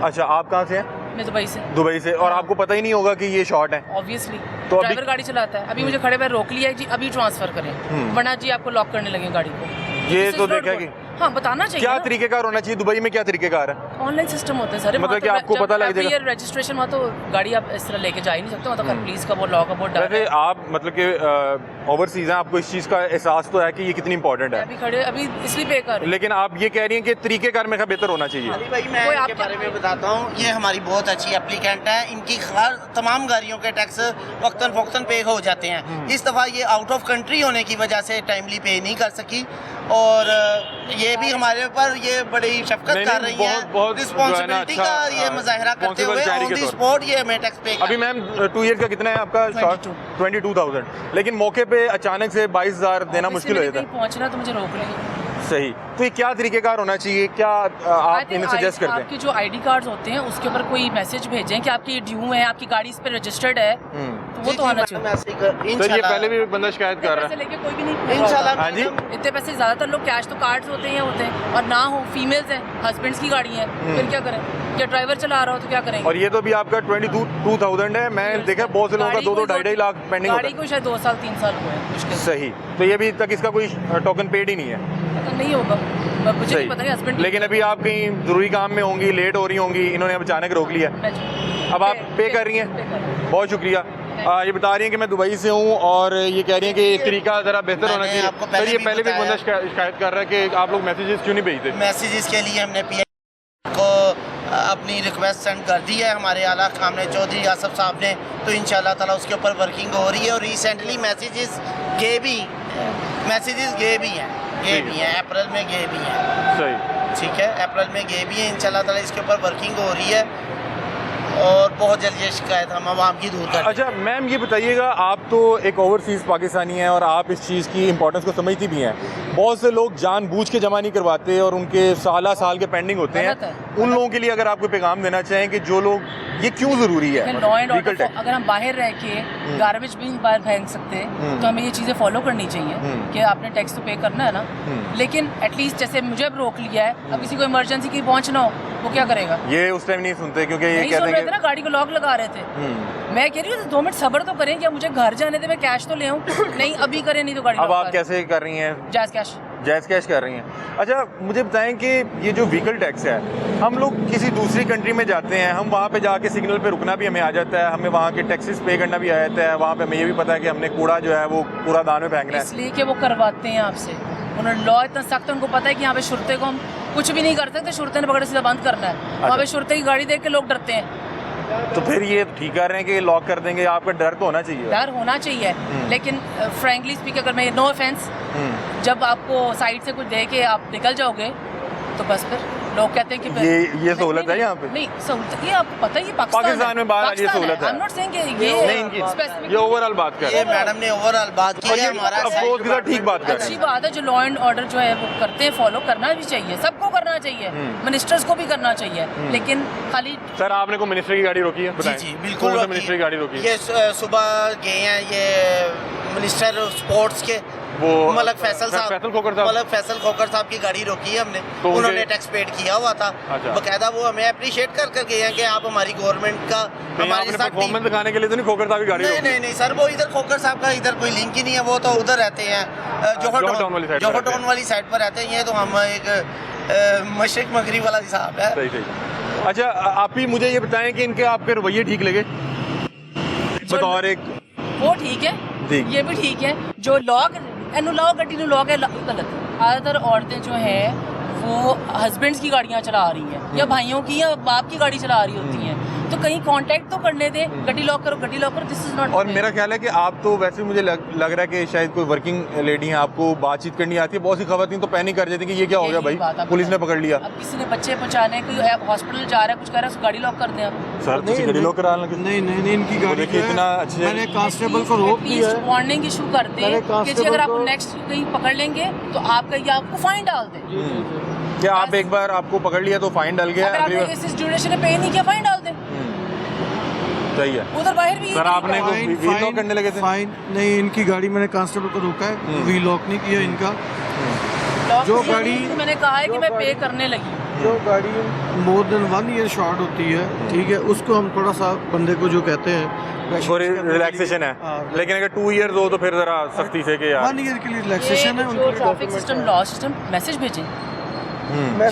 अच्छा, आप कहाँ से हैं? मैं दुबई से। दुबई से। और आपको पता ही नहीं होगा कि ये शॉर्ट है? ऑब्वियसली तो ड्राइवर गाड़ी चलाता है। अभी मुझे खड़े पैर रोक लिया है जी, अभी ट्रांसफर करें, वरना जी आपको लॉक करने लगे गाड़ी को। ये तो देखा कि हाँ, बताना चाहिए क्या तरीकेकार होना चाहिए दुबई में, क्या तरीकेकार है? ऑनलाइन सिस्टम होता है सर, मतलब कि आपको पता लग जाएगा रजिस्ट्रेशन वहाँ तो गाड़ी आप इस तरह लेके जा ही नहीं सकते, मतलब पुलिस का वो लॉ का बोर्ड वैसे आप मतलब कि ओवरसीज हैं, आपको इस चीज़ का एहसास तो है कि ये कितनी इंपॉर्टेंट है। अभी खड़े अभी इसलिए पे कर रहे हैं। लेकिन आप ये कह रही हैं कि तरीकेकार में बेहतर होना चाहिए। अली भाई मैं इनके बारे में बताता हूँ, ये हमारी बहुत अच्छी एप्लीकेंट है, इनकी तमाम गाड़ियों के टैक्स वक्तन फ़ौक्तन पे हो जाते हैं। इस दफ़ा ये आउट ऑफ कंट्री होने की वजह से टाइमली पे नहीं कर सकी, और ये भी हमारे ऊपर ये बड़ी शफकत कर रही है, रिस्पॉन्सिबिलिटी का ये मुजाहरा करते हुए ऑन द स्पॉट ये हमें टैक्स पे। अभी मैम 2 ईयर का कितना है आपका शॉर्ट? 22,000। लेकिन मौके पे अचानक से 22,000 देना मुश्किल हो जाता है। पहुंचना तो मुझे रोक लेंगे। सही, तो ये क्या तरीकेकार होना चाहिए, क्या आप इन्हें सजेस्ट करते हैं? आपके जो आईडी कार्ड्स होते हैं उसके ऊपर कोई मैसेज भेजें कि आपकी ड्यू है, आपकी गाड़ी इस पे रजिस्टर्ड है, तो वो तो आना चाहिए। तो ये पहले भी बंदा शिकायत कर रहा है लेके कोई भी नहीं इंशाल्लाह। हाँ जी, इतने पैसे ज्यादातर लोग कैश तो कार्ड्स होते हैं और ना हो फीमेल्स हैं, हस्बैंड्स की गाड़ी है, फिर क्या करें? क्या ड्राइवर चला रहा हो तो क्या करेंगे? और ये तो भी आपका 22,000 है। मैं देखा बहुत से लोगों का 2-2 2.5 लाख पेंडिंग होता गाड़ी को शायद 2 साल 3 साल हुए हैं मुश्किल से। सही, तो ये अभी तक इसका कोई टोकन पेड ही नहीं है? पता नहीं होगा, मुझे नहीं पता। हस्बैंड लेकिन अभी आप कहीं जरूरी काम में होंगी, लेट हो रही होंगी, इन्होंने अब अचानक रोक लिया, अब आप पे कर रही हैं। बहुत शुक्रिया। ये बता रही हैं कि मैं दुबई से हूँ और ये कह रही हैं कि तरीका ज़रा बेहतर होना चाहिए। सर ये पहले भी बंदा शिकायत कर रहा है कि आप लोग मैसेजेस क्यों नहीं भेजते? मैसेजेस के लिए हमने पीएम को अपनी रिक्वेस्ट सेंड कर दी है, हमारे आला कामने चौधरी आसफ साहब ने, तो इंशाल्लाह ताला उसके ऊपर वर्किंग हो रही है। और रिसेंटली मैसेजेस गए भी हैं, अप्रैल में गए भी हैं। सही, ठीक है, अप्रैल में गए भी हैं। इंशाल्लाह ताला इसके ऊपर वर्किंग हो रही है और बहुत जल्द ये शिकायत हम आवाम की दूर कर। अच्छा मैम ये बताइएगा, आप तो एक ओवरसीज़ पाकिस्तानी हैं और आप इस चीज़ की इंपॉर्टेंस को समझती भी हैं। बहुत से लोग जानबूझ के जमा नहीं करवाते और उनके साल के पेंडिंग होते हैं। उन लोगों के लिए अगर आप कोई पैगाम देना चाहें कि जो लोग, ये क्यों ज़रूरी है? लॉ एंड ऑर्डर, अगर हम बाहर रह के गार्बेज भी बाहर फेंक सकते हैं तो हमें ये चीज़ें फॉलो करनी चाहिए कि आपने टैक्स तो पे करना है ना। लेकिन एटलीस्ट जैसे मुझे अब रोक लिया है, अब किसी को इमरजेंसी की पहुंचना हो वो क्या करेगा? ये उस टाइम नहीं सुनते क्योंकि ये नहीं कहते सुन रहे हैं थे ना, गाड़ी को लॉक लगा रहे थे। मैं कह रही हूँ 2 मिनट सब्र तो करें, क्या मुझे घर जाने दे, मैं कैश तो ले आऊँ। नहीं अभी करें, नहीं तो गाड़ी अब आप कैसे कर रही हैं? जायज़ कैश कर रही हैं। अच्छा मुझे बताएं कि ये जो व्हीकल टैक्स है, हम लोग किसी दूसरी कंट्री में जाते हैं, हम वहाँ पे जाके सिग्नल पे रुकना भी हमें आ जाता है, हमें वहाँ के टैक्सेस पे करना भी आ जाता है, वहाँ पे हमें ये भी पता है कि हमने कूड़ा जो है वो कूड़ा दान में फेंकना है। इसलिए कि वो करवाते हैं आपसे, उन्होंने लॉ इतना सख्त है, उनको पता है कि यहाँ पे शुरते को हम कुछ भी नहीं कर सकते, शुरते ने पकड़े सीधा बंद करना है। वहाँ पे शुरते की गाड़ी देख के लोग डरते हैं। तो फिर ये ठीक कर रहे हैं कि लॉक कर देंगे, आपका डर तो होना चाहिए। डर होना चाहिए, लेकिन फ्रैंकली स्पीक, अगर मैं नो ऑफेंस, जब आपको साइड से कुछ दे के आप निकल जाओगे तो बस फिर लोग कहते हैं कि ये सहूलत है यहाँ पे। नहीं सहूलत, ये आपको पता है ये पाकिस्तान में बात, ये सहूलत है। I'm not saying कि ये ओवरऑल बात कर रहे हैं। मैडम ने ओवरऑल बात की है, हमारा अफसोस के साथ ठीक बात कर रहे हैं। अच्छी बात है, जो लॉ एंड ऑर्डर जो है वो करते हैं, फॉलो करना भी चाहिए, सबको करना चाहिए, मिनिस्टर्स को भी करना चाहिए। लेकिन खाली सर आपने को मिनिस्टर की गाड़ी रोकी है? जी बिल्कुल मिनिस्टर की गाड़ी रोकी है? ये सुबह गए हैं ये मिनिस्टर स्पोर्ट्स के वो मलक फैसल साहब, मलक फैसल खोकर साहब की गाड़ी रोकी है हमने, तो उन्होंने टैक्स पेड किया हुआ था। बकायदा वो हमें अप्रिशिएट कर गए हैं कि आप हमारी गवर्नमेंट का हमारे साथ परफॉर्मेंस दिखाने के लिए तो नहीं खोकर साहब की गाड़ी? नहीं सर, वो इधर खोकर साहब का इधर कोई लिंक ही नहीं है, वो तो उधर रहते हैं, जोहर टाउन वाली साइड पर रहते हैं। ये तो हम एक मशरिक मगरिब वाला हिसाब है। सही। अच्छा आप ही मुझे ये बताएं कि इनके आपके रवैये ठीक लगे बतौर एक? वो ठीक है, ये भी ठीक है। जो लॉग गड्डी लॉग है गलत। ज़्यादातर औरतें जो हैं वो हस्बैंड्स की गाड़ियाँ चला रही हैं या भाइयों की या बाप की गाड़ी चला रही होती हैं, तो कहीं कांटेक्ट तो करने दे, गड्डी लॉक करो, दिस इज नॉट। और मेरा ख्याल है कि आप तो वैसे मुझे लग रहा है कि शायद कोई वर्किंग लेडी हैं, आपको बातचीत करनी आती है। बहुत सी खवातीन तो पैनिक कर जाती है कि ये क्या हो गया भाई, पुलिस ने पकड़ लिया। अब किसी ने बच्चे पहुंचाने, कोई हॉस्पिटल जा रहा है, कुछ कर रहा है, गाड़ी लॉक कर दें आप। सर गाड़ी लॉक करा नहीं, इनकी गाड़ी देखिए इतना अच्छे, मैंने कांस्टेबल को रोक दिया है, वार्निंग इशू कर दें कि जी अगर आप नेक्स्ट कहीं पकड़ लेंगे तो आपको फाइन डाल दें। क्या आप एक बार आपको पकड़ लिया तो फाइन डाल गया? अगर आपने इस ड्यूरेशन में पे नहीं किया, फाइन डाल दें। सही है। उधर बाहर भी सर आपने वी लॉक करने लगे थे? फाइन नहीं, इनकी गाड़ी मैंने कांस्टेबल को रोका है, वी लॉक नहीं किया इनका। जो गाड़ी मैंने कहा है कि मैं पे करने लगी, जो गाड़ी मोर देन 1 ईयर शॉर्ट होती है, ठीक है, उसको हम थोड़ा सा बंदे को जो कहते हैं रिलैक्सेशन है, हाँ। लेकिन अगर 2 ईयर हो तो फिर जरा सख्ती से कि यार 1 ईयर के लिए रिलैक्सेशन है जो उनके traffic system law system message भेजें,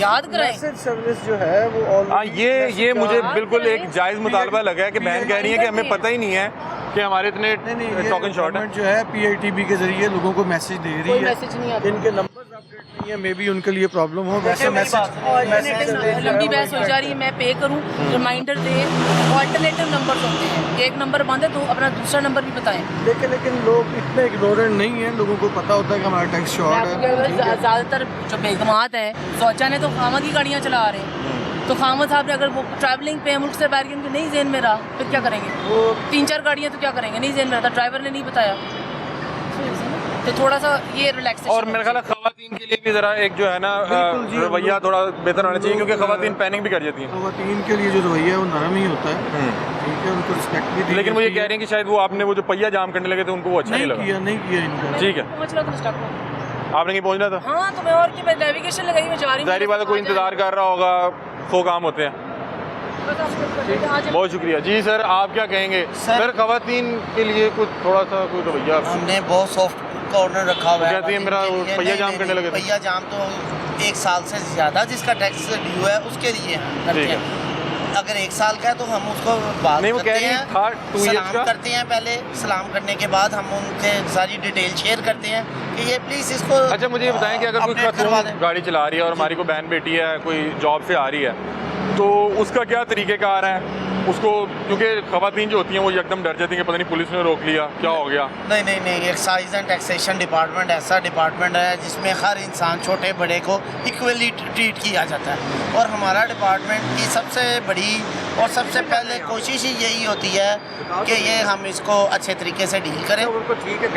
याद कराएं। मैसेज सर्विस जो है वो हाँ, ये मुझे बात बिल्कुल करें। एक जायज़ मुतालबा लगा है कि बहन कह रही है कि हमें पता ही नहीं है कि हमारे इतने टोकन शॉट है। गवर्नमेंट जो है PITB के जरिए लोगों को मैसेज दे रही कोई है, मैसेज नहीं आता। इनके नंबर्स अपडेट नहीं है, मे बी उनके लिए प्रॉब्लम हो, वैसे लंबी बहस हो जा रही है, मैं पे करूं, रिमाइंडर दे, ऑल्टरनेटिव नंबर होते हैं, एक नंबर बंद है तो अपना दूसरा नंबर भी बताएं। लेकिन लोग इतने इग्नोरेंट नहीं है, लोगों को पता होता है कि हमारा टैक्स शॉर्ट है। ज़्यादातर जो बेगमात हैं, सोचा ने तो खामद की गाड़ियाँ चला रहे हैं, तो खामद साहब ने अगर वो ट्रैवलिंग पे मुल्क से बाहर उनके नहीं जेन में रहा, फिर क्या करेंगे? वो 3-4 गाड़ियाँ तो क्या करेंगे, नहीं जेन में रहा था, ड्राइवर ने नहीं बताया, तो थोड़ा सा ये रिलैक्सेशन। और मेरे ख्याल है खवातीन के लिए भी जरा एक जो है ना बिल्कुल जी, रवैया थोड़ा बेहतर होना चाहिए, क्योंकि खवातीन पैनिक भी कर जाती हैं। खवातीन के लिए जो रवैया है वो नरम ही होता है, ठीक है, उनको रिस्पेक्ट भी दी लेकिन वो ये जाती कह रही हैं कि शायद वो आपने वो जो पहिया जाम करने लगे थे उनको वो अच्छा नहीं लगा। नहीं किया इनका। ठीक है, पहुँच रहा था स्टॉक में। आपने कहीं पहुंचना था? हाँ, तो मैं और की मैं नेविगेशन लगाई, मैं जा रही हूँ। जाहिर बात है कोई इंतजार कर रहा होगा, 100 काम होते हैं। बहुत शुक्रिया जी सर। आप क्या कहेंगे सर, खवातीन के लिए कुछ थोड़ा सा कोई रवैया? हमने बहुत सॉफ्ट कॉर्नर रखा हुआ है। कहती है मेरा वो पहिया जाम करने लगे थे। पहिया जाम तो 1 साल से ज़्यादा जिसका टैक्स ड्यू है उसके लिए हम करते ठीक है। हैं। अगर 1 साल का है तो हम उसको बात नहीं, वो करते कह रही हैं, था 2 years सलाम का। करते हैं, पहले सलाम करने के बाद हम उनसे सारी डिटेल शेयर करते हैं कि ये प्लीज़ इसको। अच्छा, मुझे ये बताएं कि अगर कोई अपडेट करवा खातून दें। गाड़ी चला रही है और हमारी कोई बहन बेटी है, कोई जॉब से आ रही है, तो उसका क्या तरीक़ेकार है उसको? क्योंकि खवातीन जो होती हैं वो एकदम डर जाती हैं कि पता नहीं पुलिस ने रोक लिया, क्या हो गया। नहीं, एक्साइज एंड टैक्सेशन डिपार्टमेंट ऐसा डिपार्टमेंट है जिसमें हर इंसान छोटे बड़े को इक्वली ट्रीट किया जाता है, और हमारा डिपार्टमेंट की सबसे बड़ी और सबसे पहले कोशिश ही यही होती है कि ये हम इसको अच्छे तरीके से डील करें।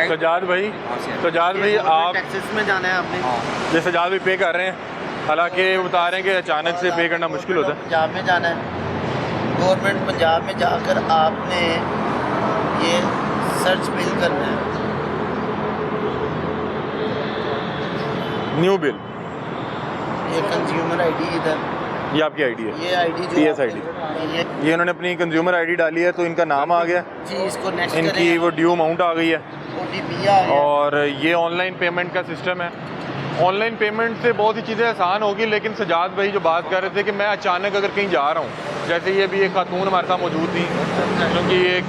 सजाद भाई आप टैक्सेस में जाना है आपने, ये सजाद भाई पे कर रहे हैं, हालांकि वो बता रहे हैं कि अचानक से पे करना मुश्किल होता है। पंजाब में जाना है, गवर्नमेंट पंजाब में जाकर आपने ये सर्च बिल करना है। न्यू बिल, ये कंज्यूमर आईडी इधर, ये आपकी आईडी है, ये आईडी जो PS आपने- ये इन्होंने अपनी कंज्यूमर आईडी डाली है तो इनका नाम आ गया, जी इसको नेक्स्ट इनकी वो ड्यू अमाउंट आ गई है, OTP आ गया। और ये ऑनलाइन पेमेंट का सिस्टम है। ऑनलाइन पेमेंट से बहुत सी चीज़ें आसान होगी, लेकिन सजाद भाई जो बात कर रहे थे कि मैं अचानक अगर कहीं जा रहा हूँ, जैसे ये भी एक खातून हमारे साथ मौजूद थी, क्योंकि ये एक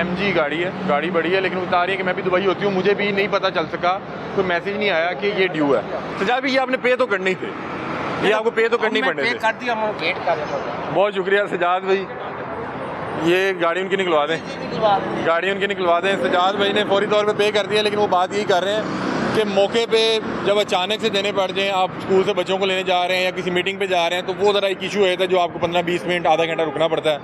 MG गाड़ी है, गाड़ी बड़ी है, लेकिन वो बता रही है कि मैं भी दुबई होती हूँ, मुझे भी नहीं पता चल सका, कोई मैसेज नहीं आया कि ये ड्यू है। सजाद भाई ये आपने पे तो करनी थी, ये आपको पे तो करनी पड़े थे। कर दिया, वेट कर रहा था। बहुत शुक्रिया सजाद भाई, ये गाड़ी उनकी निकलवा दें, गाड़ी उनकी निकलवा दें। सजाद भाई ने फौरी तौर पे पे कर दिया, लेकिन वो बात यही कर रहे हैं कि मौके पे जब अचानक से देने पड़ जाएं, आप स्कूल से बच्चों को लेने जा रहे हैं या किसी मीटिंग पे जा रहे हैं, तो वो ज़रा एक इशू है था जो आपको 15-20 मिनट आधा घंटा रुकना पड़ता है।